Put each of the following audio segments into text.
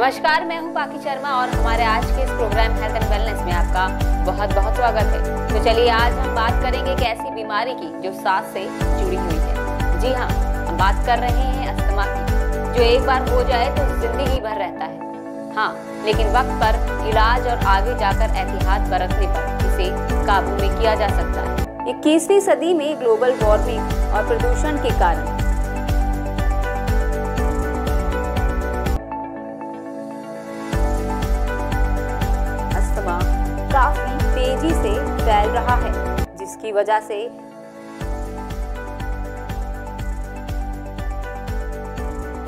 नमस्कार, मैं हूं पाकी शर्मा और हमारे आज के इस प्रोग्राम हेल्थ एंड वेलनेस में आपका बहुत बहुत स्वागत है। तो चलिए आज हम बात करेंगे एक ऐसी बीमारी की जो सांस से जुड़ी हुई है। जी हाँ, हम बात कर रहे हैं अस्थमा की, जो एक बार हो जाए तो जिंदगी भर रहता है। हाँ, लेकिन वक्त पर इलाज और आगे जाकर एहतियात बरतने पर इसे काबू में किया जा सकता है। 21वीं सदी में ग्लोबल वार्मिंग और प्रदूषण के कारण काफी तेजी से फैल रहा है, जिसकी वजह से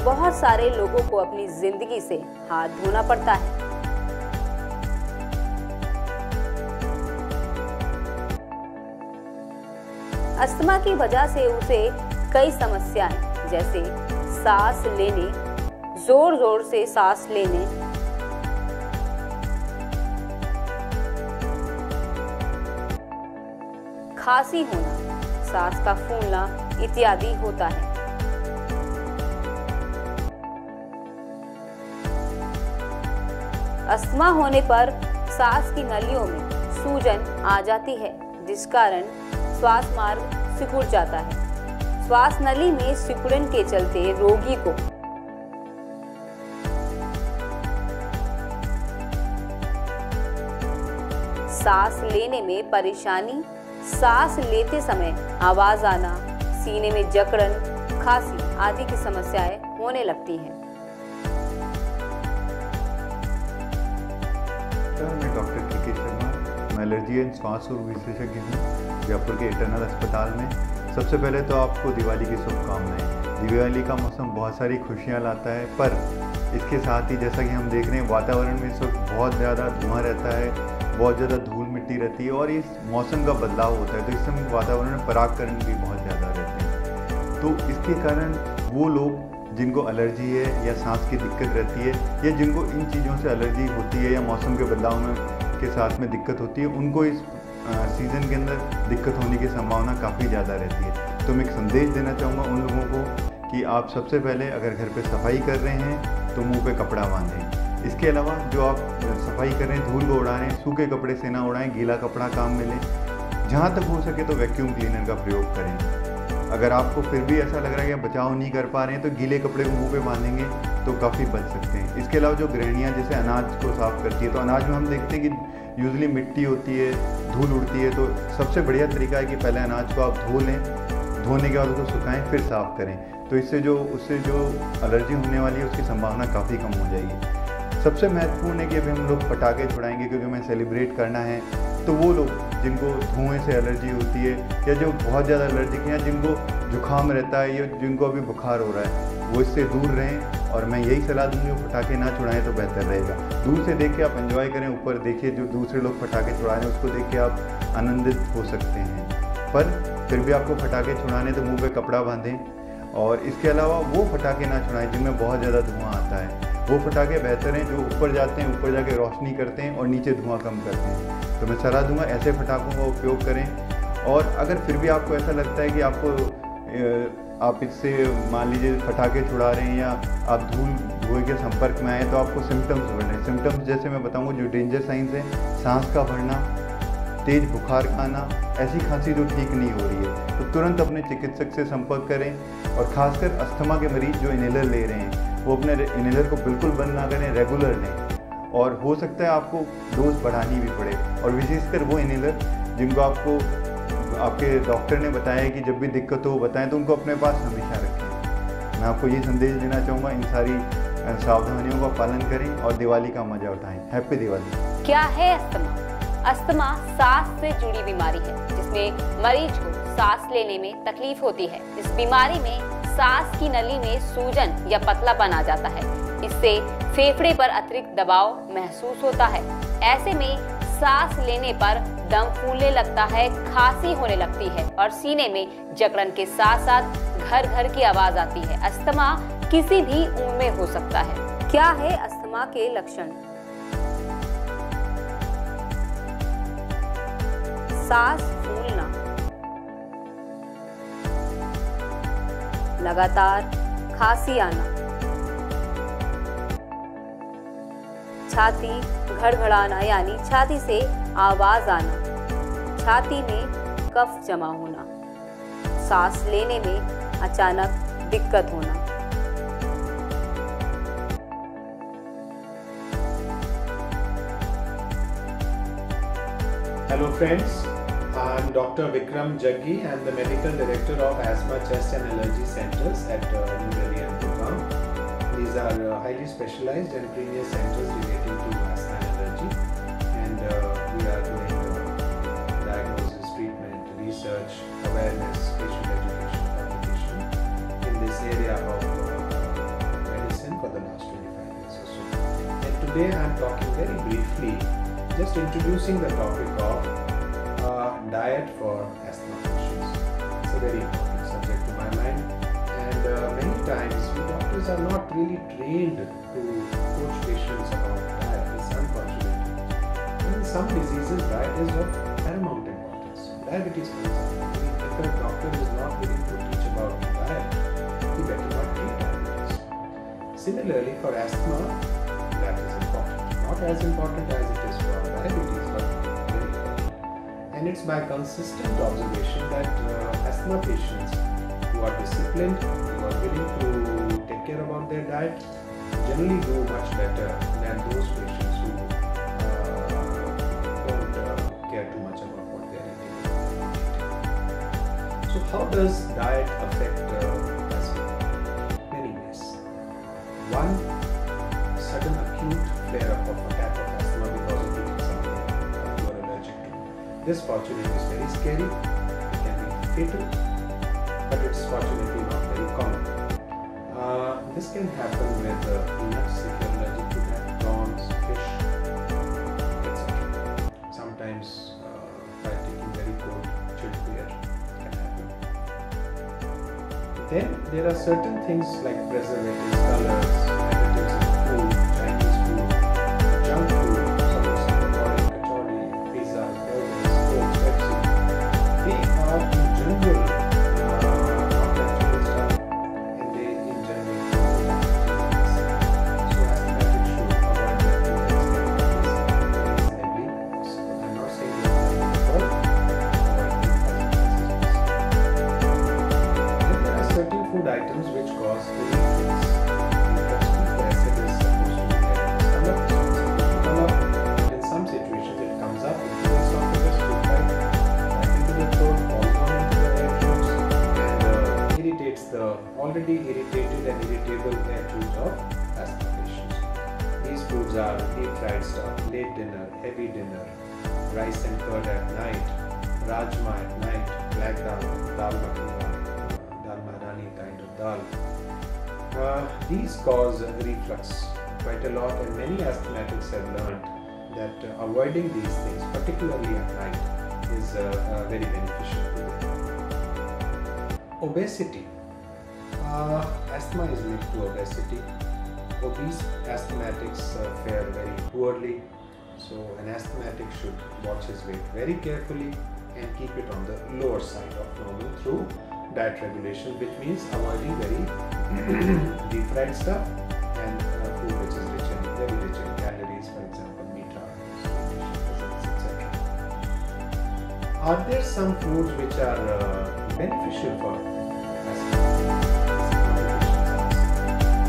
बहुत सारे लोगों को अपनी जिंदगी से हाथ धोना पड़ता है। अस्थमा की वजह से उसे कई समस्याएं जैसे सांस लेने, जोर जोर से सांस लेने, खांसी होना, सांस का फूलना इत्यादि होता है। अस्थमा होने पर सांस की नलियों में सूजन आ जाती है, जिस कारण श्वास मार्ग सिकुड़ जाता है। श्वास नली में सिकुड़न के चलते रोगी को सांस लेने में परेशानी, सांस लेते समय आवाज आना, सीने में जकड़न, खांसी आदि की समस्याएं होने लगती हैं। मैं डॉक्टर के शर्मा, मैं एलर्जी एंड श्वास रोग विशेषज्ञ हूँ जयपुर के इटर्नल अस्पताल में। सबसे पहले तो आपको दिवाली की शुभकामनाएं। दिवाली का मौसम बहुत सारी खुशियाँ लाता है, पर इसके साथ ही जैसा कि हम देख रहे हैं वातावरण में इस वक्त बहुत ज़्यादा धुआं रहता है, बहुत ज़्यादा धूल मिट्टी रहती है और इस मौसम का बदलाव होता है, तो इस समय वातावरण में परागकण भी बहुत ज़्यादा रहते हैं। तो इसके कारण वो लोग जिनको एलर्जी है या सांस की दिक्कत रहती है या जिनको इन चीज़ों से एलर्जी होती है या मौसम के बदलाव में के साथ में दिक्कत होती है, उनको इस सीज़न के अंदर दिक्कत होने की संभावना काफ़ी ज़्यादा रहती है। तो मैं एक संदेश देना चाहूँगा उन लोगों को कि आप सबसे पहले अगर घर पे सफाई कर रहे हैं तो मुंह पे कपड़ा बांधें। इसके अलावा जो आप सफाई कर रहे हैं, धूल को उड़ा रहे हैं, सूखे कपड़े से ना उड़ाएं, गीला कपड़ा काम में लें। जहाँ तक हो सके तो वैक्यूम क्लीनर का प्रयोग करें। अगर आपको फिर भी ऐसा लग रहा है कि बचाव नहीं कर पा रहे हैं तो गीले कपड़े को मुंह पे बांधेंगे तो काफ़ी बच सकते हैं। इसके अलावा जो गृहिणियाँ जैसे अनाज को साफ़ करती है, तो अनाज में हम देखते हैं कि यूजुअली मिट्टी होती है, धूल उड़ती है, तो सबसे बढ़िया तरीका है कि पहले अनाज को आप धो लें, धोने के बाद उसको सुखाएं, फिर साफ़ करें। तो उससे जो एलर्जी होने वाली है उसकी संभावना काफ़ी कम हो जाएगी। सबसे महत्वपूर्ण है कि अभी हम लोग पटाखे छुड़ाएंगे क्योंकि हमें सेलिब्रेट करना है। तो वो लोग जिनको धुएं से एलर्जी होती है या जो बहुत ज़्यादा एलर्जिक हैं या जिनको जुकाम रहता है या जिनको अभी बुखार हो रहा है, वो इससे दूर रहें। और मैं यही सलाह दूंगी वो पटाखे ना छुड़ाएं तो बेहतर रहेगा। दूर से देख के आप एंजॉय करें, ऊपर देखिए जो दूसरे लोग पटाखे छुड़ा रहे हैं उसको देख के आप आनंदित हो सकते हैं, पर फिर भी आपको पटाखे छुड़ाने तो मुँह पर कपड़ा बांधें। और इसके अलावा वो पटाखे ना छुड़ाएं जिनमें बहुत ज़्यादा धुआं आता है। वो पटाखे बेहतर हैं जो ऊपर जाते हैं, ऊपर जाके रोशनी करते हैं और नीचे धुआं कम करते हैं। तो मैं सलाह दूंगा ऐसे पटाखों का उपयोग करें। और अगर फिर भी आपको ऐसा लगता है कि आप इससे मान लीजिए पटाखे छुड़ा रहे हैं या आप धूएं के संपर्क में आए तो आपको सिम्टम्स बढ़ रहे। सिम्टम्स जैसे मैं बताऊँगा जो डेंजर साइंस हैं, सांस का भरना, तेज बुखार का आना, ऐसी खांसी जो ठीक नहीं हो रही है तो तुरंत अपने चिकित्सक से संपर्क करें। और खासकर अस्थमा के मरीज जो इनहेलर ले रहे हैं वो अपने इनहेलर को बिल्कुल बंद ना करें, रेगुलर लें। और हो सकता है आपको डोज बढ़ानी भी पड़े, और विशेषकर वो इनहेलर जिनको आपके डॉक्टर ने बताया कि जब भी दिक्कत हो बताएं तो उनको अपने पास हमेशा रखें। मैं आपको ये संदेश देना चाहूँगा, इन सारी सावधानियों का पालन करें और दिवाली का मजा उठाएं। हैप्पी दिवाली। क्या है अस्थमा? अस्थमा सांस से जुड़ी बीमारी है जिसमें मरीज को सांस लेने में तकलीफ होती है। इस बीमारी में सांस की नली में सूजन या पतलापन आ जाता है। इससे फेफड़े पर अतिरिक्त दबाव महसूस होता है। ऐसे में सांस लेने पर दम फूलने लगता है, खांसी होने लगती है और सीने में जकड़न के साथ साथ घर घर की आवाज आती है। अस्थमा किसी भी उम्र में हो सकता है। क्या है अस्थमा के लक्षण? सांस फूलना, लगातार खांसी आना, छाती घड़घड़ाना यानी छाती से आवाज आना, छाती में कफ जमा होना, सांस लेने में अचानक दिक्कत होना। Hello friends, I am Dr. Vikram Jaggi. I am the Medical Director of Asthma, Chest and Allergy Centers at New Delhi and Gurgaon. These are highly specialized and premier centers relating to asthma and allergy, and we are doing diagnosis, treatment, research, awareness, patient education, publication in this area of medicine for the last 25 years or so. And today I am talking very briefly, just introducing the topic of diet for asthma patients. It's a very important subject to my mind, and many times we doctors are not really trained to coach patients about diet. It's unfortunate. In some diseases, diet is of paramount importance. Diabetes, for example, if a doctor is not willing to teach about diet, he better not treat diabetes. Similarly, for asthma, that is important. Not as important as it is for diabetes, but very important. And it's by consistent observation that asthma patients who are disciplined, who are willing to take care about their diet, generally do much better than those patients who don't care too much about what they are eating. So how does diet affect asthma? Many ways. One, sudden acute flare-up of attack of asthma because of eating something you are allergic to. This fortunately is very scary, it can be fatal, but it's fortunately not very common. This can happen with peanuts if you are allergic to that, prawns, fish, etc. Sometimes by taking very cold chilled beer can happen. Then there are certain things like preservatives, colors, additives in food, Chinese food, junk food, samosa, pakodi, kachori, pizza, burgers, Coke, Pepsi. They are in general not natural stuff, and they in general promote disease. So asthmatics should avoid that to the extent that is reasonably possible. I'm not saying you have to at all, avoid them as much as possible. Then there are certain food items which cause reflux. The acid is supposed to be there in the stomach, it's not supposed to come up, but in some situations it comes up into the esophagus, back into the throat, falls down into the air tubes, and irritates the already irritated and irritable air tubes of asthma patients. These foods are deep fried stuff, late dinner, heavy dinner, rice and curd at night, rajma at night, black dal, dal makhani, dal maharani kind of dal. These cause reflux quite a lot, and many asthmatics have learned that avoiding these things, particularly at night, is very beneficial to them. Obesity. Asthma is linked to obesity. Obese asthmatics fare very poorly, so an asthmatic should watch his weight very carefully and keep it on the lower side of normal through diet regulation, which means avoiding very deep fried stuff and food which is very rich in calories, for example, meat, etc. Are there some foods which are beneficial for asthma?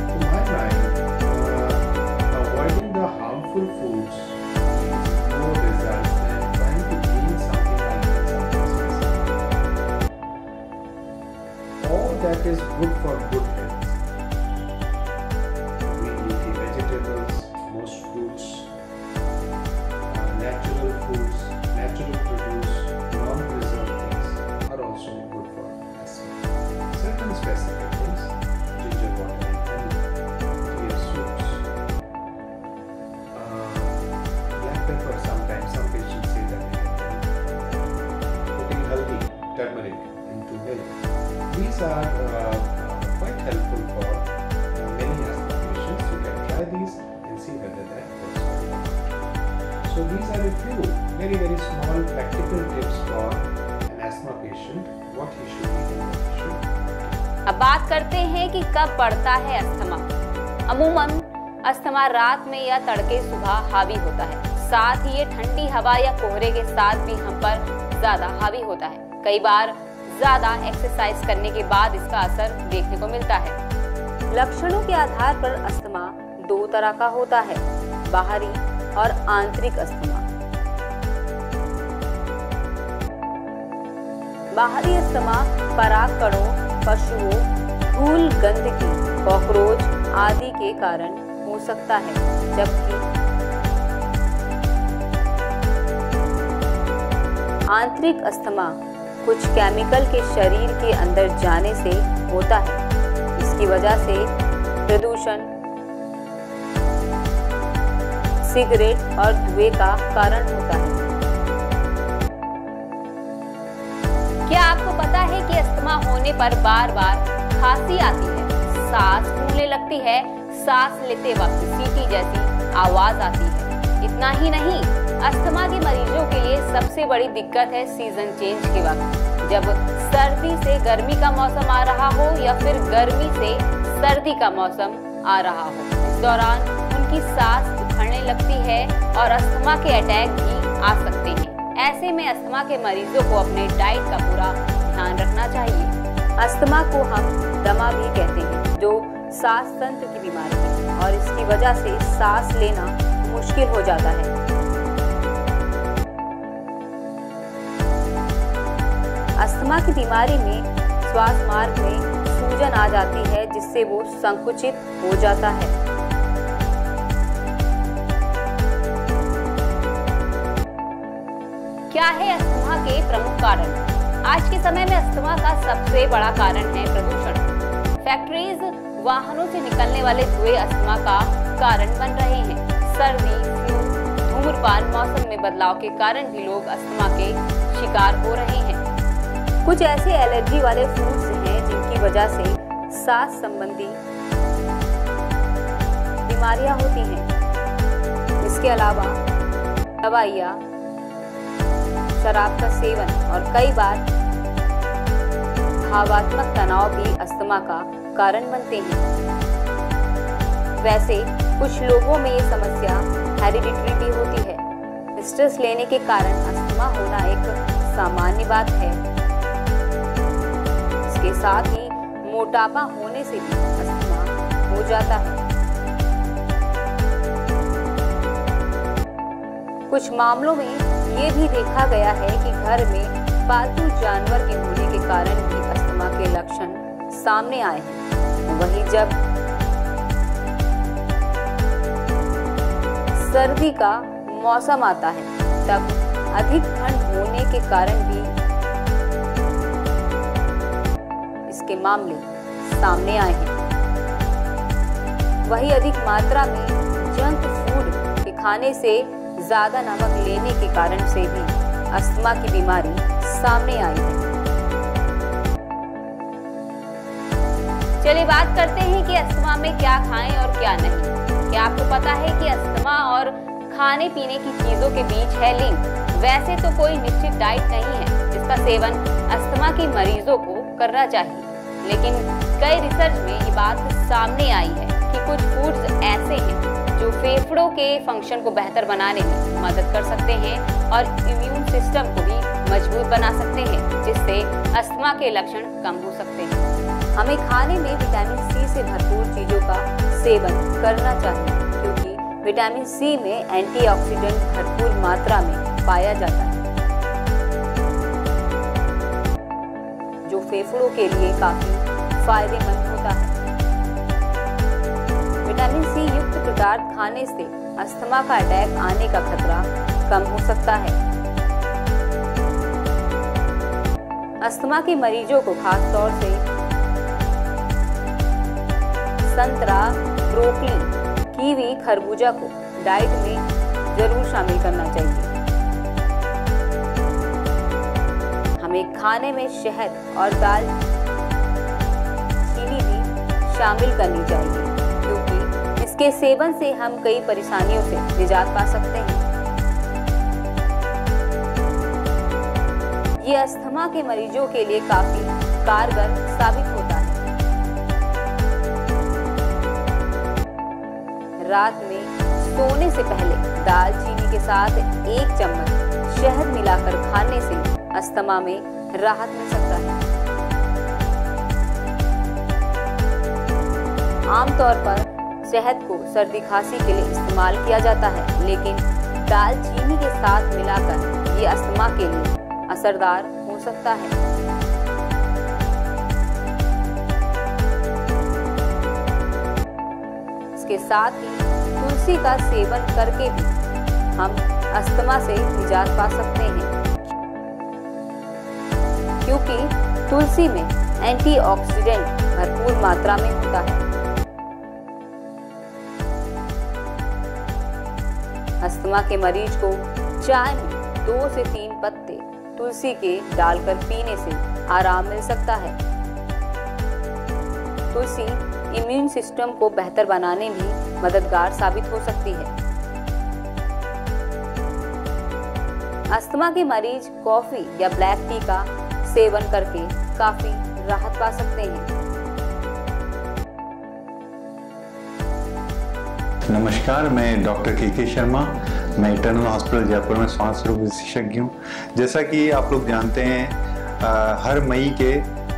To my mind, avoiding the harmful foods gives more results than trying to gain something like that. All that is good for good health. Green leafy vegetables, most fruits, natural foods, natural produce, non-preserved things are also good for asthma. Certain specific things, ginger water and honey, clear soups, black pepper. Sometimes some patients say that they get putting haldi, turmeric into milk. These are quite helpful for many asthma patients. You can try these and see whether that works for you. So these are a few very small practical tips for an asthma patient, what he should eat and what he should not. अब बात करते हैं कि कब बढ़ता है asthma. अमूमन asthma रात में या तड़के सुबह हावी होता है। साथ ही ये ठंडी हवा या कोहरे के साथ भी हम पर ज्यादा हावी होता है। कई बार ज्यादा एक्सरसाइज करने के बाद इसका असर देखने को मिलता है। लक्षणों के आधार पर अस्थमा दो तरह का होता है, बाहरी और आंतरिक अस्थमा। बाहरी अस्थमा पराग कणों, पशुओं, धूल, गंदगी, कॉकरोच आदि के कारण हो सकता है, जबकि आंतरिक अस्थमा कुछ केमिकल के शरीर के अंदर जाने से होता है। इसकी वजह से प्रदूषण, सिगरेट और धुएं का कारण होता है। क्या आपको पता है कि अस्थमा होने पर बार बार खांसी आती है, सांस फूलने लगती है, सांस लेते वक्त सीटी जैसी आवाज आती है। इतना ही नहीं, अस्थमा के मरीजों के लिए सबसे बड़ी दिक्कत है सीजन चेंज के वक्त, जब सर्दी से गर्मी का मौसम आ रहा हो या फिर गर्मी से सर्दी का मौसम आ रहा हो। इस दौरान उनकी सांस उखड़ने लगती है और अस्थमा के अटैक भी आ सकते हैं। ऐसे में अस्थमा के मरीजों को अपने डाइट का पूरा ध्यान रखना चाहिए। अस्थमा को हम दमा भी कहते हैं, जो सांस तंत्र की बीमारी है और इसकी वजह से सांस लेना मुश्किल हो जाता है। अस्थमा की बीमारी में श्वास मार्ग में सूजन आ जाती है, जिससे वो संकुचित हो जाता है। क्या है अस्थमा के प्रमुख कारण? आज के समय में अस्थमा का सबसे बड़ा कारण है प्रदूषण। फैक्ट्रीज, वाहनों से निकलने वाले धुएं अस्थमा का कारण बन रहे हैं। सर्दी, फ्लू, धूम्रपान, मौसम में बदलाव के कारण भी लोग अस्थमा के शिकार हो रहे हैं। कुछ ऐसे एलर्जी वाले फूड्स हैं जिनकी वजह से सांस संबंधी बीमारियां होती हैं। इसके अलावा दवाइयाँ, शराब का सेवन और कई बार भावात्मक तनाव भी अस्थमा का कारण बनते हैं। वैसे कुछ लोगों में ये समस्या हेरिडिटरी भी होती है। स्ट्रेस लेने के कारण अस्थमा होना एक सामान्य बात है। इसके साथ ही मोटापा होने से भी अस्थमा हो जाता है। कुछ मामलों में ये भी देखा गया है कि घर में पालतू जानवर के होने के कारण भी अस्थमा के लक्षण सामने आए हैं। वहीं जब सर्दी का मौसम आता है, तब अधिक ठंड होने के कारण भी इसके मामले सामने आए हैं। वहीं अधिक मात्रा में जंक फूड के खाने से, ज्यादा नमक लेने के कारण से भी अस्थमा की बीमारी सामने आई है। चलिए बात करते हैं कि अस्थमा में क्या खाएं और क्या नहीं। क्या आपको पता है कि अस्थमा और खाने पीने की चीजों के बीच है लिंक? वैसे तो कोई निश्चित डाइट नहीं है जिसका सेवन अस्थमा के मरीजों को करना चाहिए, लेकिन कई रिसर्च में ये बात सामने आई है कि कुछ फूड्स ऐसे हैं जो फेफड़ों के फंक्शन को बेहतर बनाने में मदद कर सकते हैं और इम्यून सिस्टम को भी मजबूत बना सकते हैं, जिससे अस्थमा के लक्षण कम हो सकते हैं। हमें खाने में विटामिन सी से भरपूर चीजों का सेवन करना चाहिए, क्योंकि विटामिन सी में एंटीऑक्सीडेंट भरपूर मात्रा में पाया जाता है, जो फेफड़ों के लिए काफी फायदेमंद होता है। विटामिन सी युक्त पदार्थ खाने से अस्थमा का अटैक आने का खतरा कम हो सकता है। अस्थमा के मरीजों को खास तौर से संतरा, ब्रोकली, कीवी, खरबूजा को डाइट में जरूर शामिल करना चाहिए। हमें खाने में शहद और दाल चीनी भी शामिल करनी चाहिए, क्योंकि इसके सेवन से हम कई परेशानियों से निजात पा सकते हैं। ये अस्थमा के मरीजों के लिए काफी कारगर साबित होता है। रात में सोने से पहले दालचीनी के साथ 1 चम्मच शहद मिलाकर खाने से अस्थमा में राहत मिल सकता है। आमतौर पर शहद को सर्दी खांसी के लिए इस्तेमाल किया जाता है, लेकिन दालचीनी के साथ मिलाकर ये अस्थमा के लिए असरदार हो सकता है। इसके साथ ही तुलसी का सेवन करके भी हम अस्थमा से निजात पा सकते हैं, क्योंकि तुलसी में एंटीऑक्सीडेंट भरपूर मात्रा में होता है। अस्थमा के मरीज को चाय में 2 से 3 पत्ते तुलसी के डालकर पीने से आराम मिल सकता है। तुलसी इम्यून सिस्टम को बेहतर बनाने में मददगार साबित हो सकती है। अस्थमा के मरीज कॉफी या ब्लैक टी का सेवन करके काफी राहत पा सकते हैं। नमस्कार, मैं डॉक्टर के शर्मा। मैं इटर्नल हॉस्पिटल जयपुर में श्वास रोग विशेषज्ञ हूँ। जैसा कि आप लोग जानते हैं, हर मई के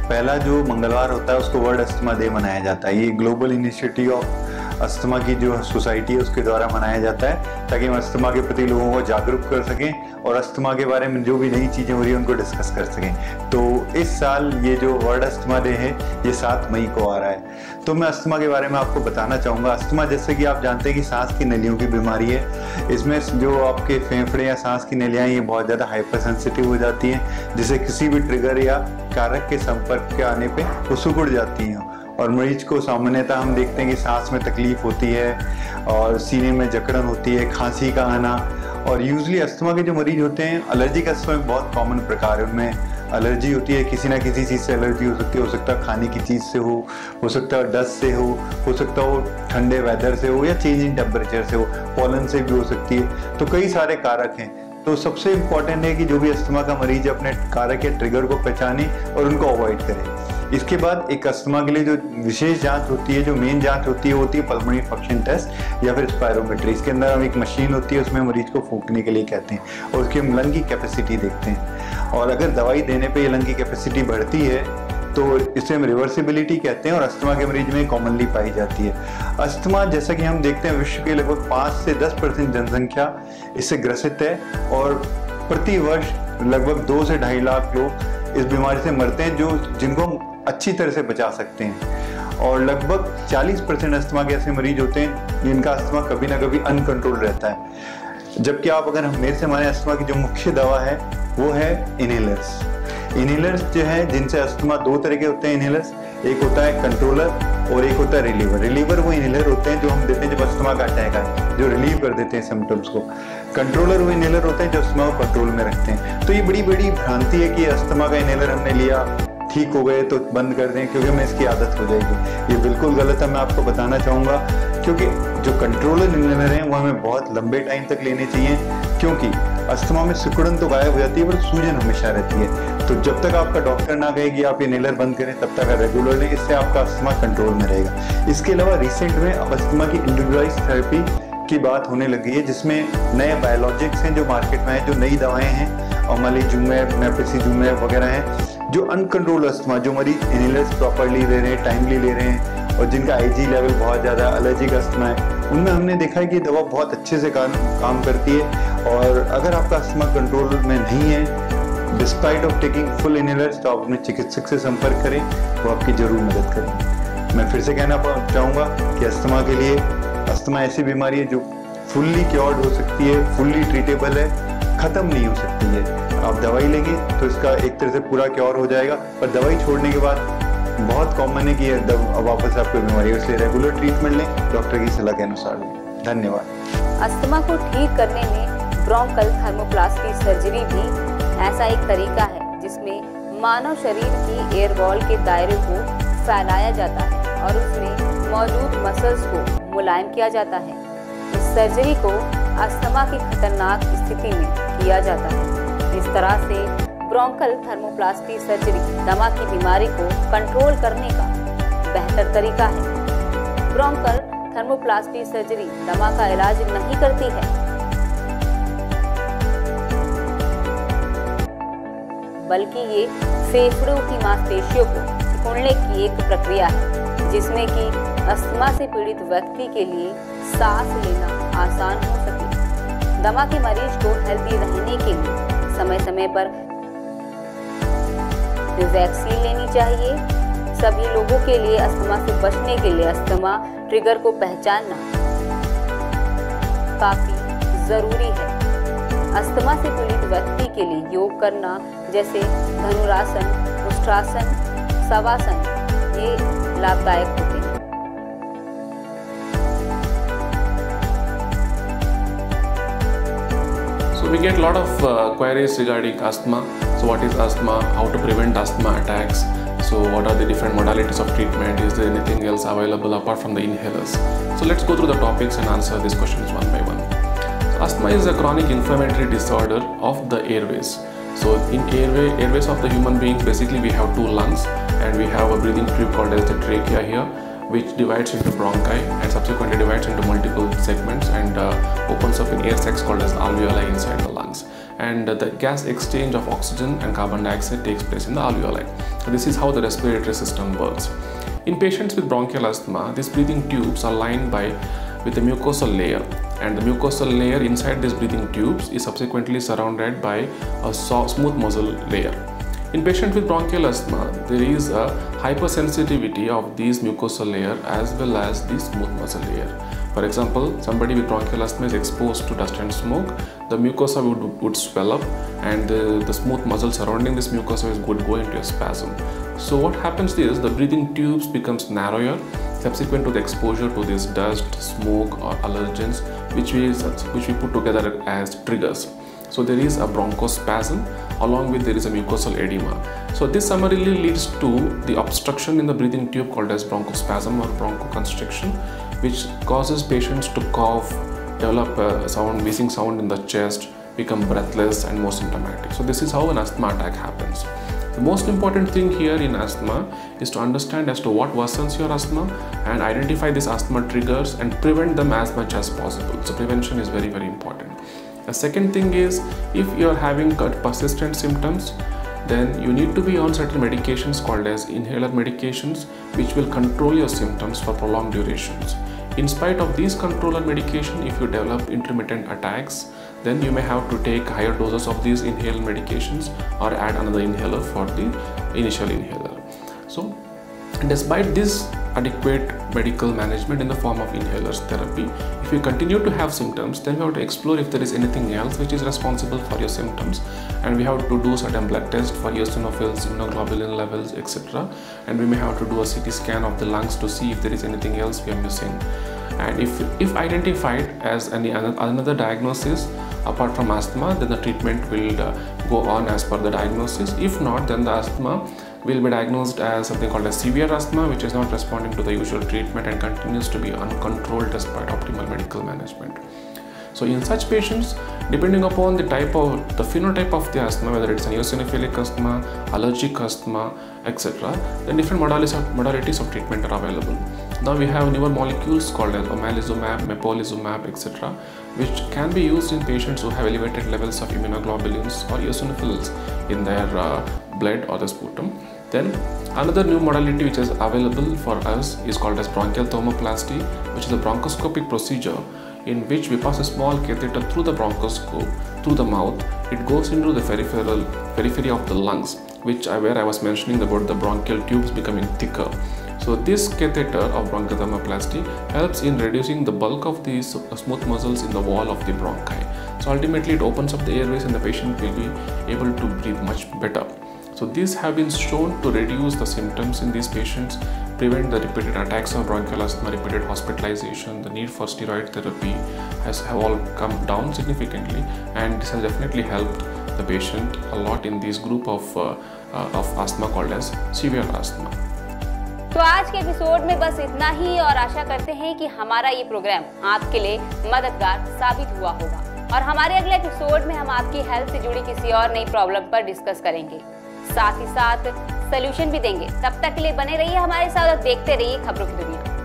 पहला जो मंगलवार होता है उसको वर्ल्ड अस्थमा डे मनाया जाता है। ये ग्लोबल इनिशिएटिव ऑफ अस्थमा की जो सोसाइटी है उसके द्वारा मनाया जाता है, ताकि हम अस्थमा के प्रति लोगों को जागरूक कर सकें और अस्थमा के बारे में जो भी नई चीज़ें हो रही हैं उनको डिस्कस कर सकें। तो इस साल ये जो वर्ल्ड अस्थमा डे है ये 7 मई को आ रहा है। तो मैं अस्थमा के बारे में आपको बताना चाहूँगा। अस्थमा, जैसे कि आप जानते हैं कि सांस की नलियों की बीमारी है। इसमें जो आपके फेफड़े या सांस की नलियाँ ये बहुत ज़्यादा हाइपर सेंसिटिव हो जाती हैं, जिससे किसी भी ट्रिगर या कारक के संपर्क के आने पे वो सिकुड़ जाती हैं और मरीज को सामान्यतः हम देखते हैं कि सांस में तकलीफ होती है और सीने में जकड़न होती है, खांसी का आना। और यूजली अस्थमा के जो मरीज होते हैं, एलर्जिक अस्थमा में बहुत कॉमन प्रकार है। उनमें एलर्जी होती है, किसी ना किसी चीज़ से एलर्जी हो सकता है खाने की चीज़ से हो सकता है डस्ट से हो सकता हो ठंडे वेदर से हो या चेंज इन टेम्परेचर से हो, पॉलन से भी हो सकती है। तो कई सारे कारक हैं। तो सबसे इम्पॉर्टेंट है कि जो भी अस्थमा का मरीज अपने कारक या ट्रिगर को पहचाने और उनको अवॉइड करे। इसके बाद एक अस्थमा के लिए जो विशेष जांच होती है, जो मेन जांच होती है पल्मोनरी फंक्शन टेस्ट या फिर स्पायरोमेट्री। इसके अंदर हम एक मशीन होती है, उसमें मरीज को फूंकने के लिए कहते हैं और उसकी हम लंग की कैपेसिटी देखते हैं। और अगर दवाई देने पे ये लंग की कैपेसिटी बढ़ती है तो इसे हम रिवर्सिबिलिटी कहते हैं और अस्थमा के मरीज में कॉमनली पाई जाती है। अस्थमा, जैसा कि हम देखते हैं, विश्व के लगभग 5 से 10% जनसंख्या इससे ग्रसित है और प्रति वर्ष लगभग 2 से 2.5 लाख लोग इस बीमारी से मरते हैं, जिनको हम अच्छी तरह से बचा सकते हैं। और लगभग 40% अस्थमा के ऐसे मरीज होते हैं जिनका अस्थमा कभी ना कभी अनकंट्रोल रहता है। जबकि आप अगर हम मेरे से माने, अस्थमा की जो मुख्य दवा है वो है इनहेलर्स। इनहेलर्स जो है, जिनसे अस्थमा 2 तरह के होते हैं इनहेलर्स। एक होता है कंट्रोलर और एक होता है रिलीवर। रिलीवर वो इनहेलर होते हैं जो हम देते हैं जब अस्थमा का अटैक आए, जो रिलीव कर देते हैं सिम्टम्स को। कंट्रोलर वो इनहेलर होते हैं जो अस्थमा को कंट्रोल में रखते हैं। तो ये बड़ी भ्रांति है कि अस्थमा का इनहेलर हमने लिया, ठीक हो गए तो बंद कर दें क्योंकि हमें इसकी आदत हो जाएगी। ये बिल्कुल गलत है। मैं आपको बताना चाहूँगा, क्योंकि जो कंट्रोलर इनहेलर हैं वो हमें बहुत लंबे टाइम तक लेने चाहिए, क्योंकि अस्थमा में सिकुड़न तो गायब हो जाती है पर सूजन हमेशा रहती है। तो जब तक आपका डॉक्टर ना कहे कि आप ये इनहेलर बंद करें, तब तक रेगुलर लें, इससे आपका अस्थमा कंट्रोल में रहेगा। इसके अलावा रिसेंट में अब अस्थमा की इंडिविजुअलाइज्ड थेरेपी की बात होने लगी है, जिसमें नए बायोलॉजिक्स हैं जो मार्केट में हैं, जो नई दवाएं हैं, ओमालिजुमैब, मैप्रिसिजुमैब वगैरह हैं, जो अनकंट्रोल अस्थमा, जो मरीज इनहेलर्स प्रॉपरली ले रहे हैं, टाइमली ले रहे हैं और जिनका आईजी लेवल बहुत ज़्यादा, एलर्जिक अस्थमा है, उनमें हमने देखा है कि दवा बहुत अच्छे से काम करती है। और अगर आपका अस्थमा कंट्रोल में नहीं है, despite of taking full inhalers, तो आप अपने चिकित्सक से संपर्क करें, वो आपकी जरूर मदद करेंगे। मैं फिर से कहना चाहूँगा कि अस्थमा के लिए, अस्थमा ऐसी बीमारी है जो फुल्ली क्योर्ड हो सकती है, फुल्ली ट्रीटेबल है, ख़त्म नहीं हो सकती है। आप दवाई लेंगे तो इसका एक तरह से पूरा क्योर हो जाएगा, पर दवाई छोड़ने के बाद बहुत कॉमन है कि वापस आपको बीमारी है, इसलिए रेगुलर ट्रीटमेंट लें, डॉक्टर की सलाह के अनुसार लें। धन्यवाद। अस्थमा को ठीक करने में ब्रोंकल थर्मोप्लास्टी सर्जरी भी ऐसा एक तरीका है जिसमें मानव शरीर की एयर वॉल के दायरे को फैलाया जाता है और उसमें मौजूद मसल्स को मुलायम किया जाता है। इस सर्जरी को अस्थमा की खतरनाक स्थिति में किया जाता है। इस तरह से ब्रोंकल थर्मोप्लास्टी सर्जरी दमा की बीमारी को कंट्रोल करने का बेहतर तरीका है। ब्रोंकल थर्मोप्लास्टी सर्जरी दमा का इलाज नहीं करती है, बल्कि ये फेफड़ों की मांसपेशियों को सिकुड़ने की एक प्रक्रिया है, जिसमें कि अस्थमा से पीड़ित व्यक्ति के लिए सांस लेना आसान हो सके। दमा के मरीज को हेल्दी रहने के लिए समय समय पर वैक्सीन लेनी चाहिए। सभी लोगों के लिए अस्थमा से बचने के लिए अस्थमा ट्रिगर को पहचानना काफी जरूरी है। अस्थमा से पीड़ित व्यक्ति के लिए योग करना, जैसे धनुरासन, उष्ट्रासन, शवासन, ये लाभदायक होते हैं। So we get a lot of queries regarding asthma. So what is asthma? How to prevent asthma attacks? So what are the different modalities of treatment? Is there anything else available apart from the inhalers? So let's go through the topics and answer these questions one by one. So asthma is a chronic inflammatory disorder of the airways. So in airways of the human beings, basically we have two lungs and we have a breathing tube called as the trachea here, which divides into bronchi and subsequently divides into multiple segments and opens up in air sacs called as alveoli inside the lungs. And the gas exchange of oxygen and carbon dioxide takes place in the alveoli. So this is how the respiratory system works. In patients with bronchial asthma, these breathing tubes are lined with a mucosal layer, and the mucosal layer inside these breathing tubes is subsequently surrounded by a smooth muscle layer. In patients with bronchial asthma, there is a hypersensitivity of these mucosal layer as well as the smooth muscle layer. For example, somebody with bronchial asthma is exposed to dust and smoke, the mucosa would swell up and the smooth muscle surrounding this mucosa would go into a spasm. So what happens is the breathing tubes becomes narrower subsequent to the exposure to this dust, smoke or allergens which we put together as triggers. So there is a bronchospasm, along with there is a mucosal edema. So this summarily leads to the obstruction in the breathing tube called as bronchospasm or bronchoconstriction, which causes patients to cough, develop a wheezing sound in the chest, become breathless and more symptomatic. So this is how an asthma attack happens. The most important thing here in asthma is to understand as to what worsens your asthma and identify these asthma triggers and prevent them as much as possible. So prevention is very, very important. The second thing is, if you are having persistent symptoms, then you need to be on certain medications called as inhaler medications, which will control your symptoms for prolonged durations. In spite of these controller medication, if you develop intermittent attacks, then you may have to take higher doses of these inhaler medications or add another inhaler for the initial inhaler. So despite this adequate medical management in the form of inhalers therapy, if you continue to have symptoms, then we have to explore if there is anything else which is responsible for your symptoms, and we have to do certain blood tests for eosinophils, immunoglobulin levels, etc. And we may have to do a CT scan of the lungs to see if there is anything else we are missing. And if identified as another diagnosis apart from asthma, then the treatment will go on as per the diagnosis. If not, then the asthma will be diagnosed as something called as severe asthma, which is not responding to the usual treatment and continues to be uncontrolled despite optimal medical management. So in such patients, depending upon the phenotype of the asthma, whether it's an eosinophilic asthma, allergic asthma, etc., then different modalities of treatment are available. Now we have newer molecules called as omalizumab, mepolizumab, etc., which can be used in patients who have elevated levels of immunoglobulins or eosinophils in their blood or the sputum. Then another new modality which is available for us is called as bronchial thermoplasty, which is a bronchoscopic procedure in which we pass a small catheter through the bronchoscope, through the mouth. It goes into the periphery of the lungs, where I was mentioning about the bronchial tubes becoming thicker. So this catheter of bronchial thermoplasty helps in reducing the bulk of these smooth muscles in the wall of the bronchi. So ultimately it opens up the airways and the patient will be able to breathe much better. So these have been shown to reduce the symptoms in these patients, prevent the repeated attacks of bronchial asthma, repeated hospitalization, the need for steroid therapy have all come down significantly, and this has definitely helped the patient a lot in this group of asthma called as severe asthma. तो आज के episode में बस इतना ही, और आशा करते हैं कि हमारा ये प्रोग्राम आपके लिए मददगार साबित हुआ होगा, और हमारे अगले एपिसोड में हम आपकी हेल्थ से जुड़ी किसी और नई प्रॉब्लम पर डिस्कस करेंगे, साथ ही साथ सॉल्यूशन भी देंगे। तब तक के लिए बने रहिए हमारे साथ और देखते रहिए खबरों की दुनिया।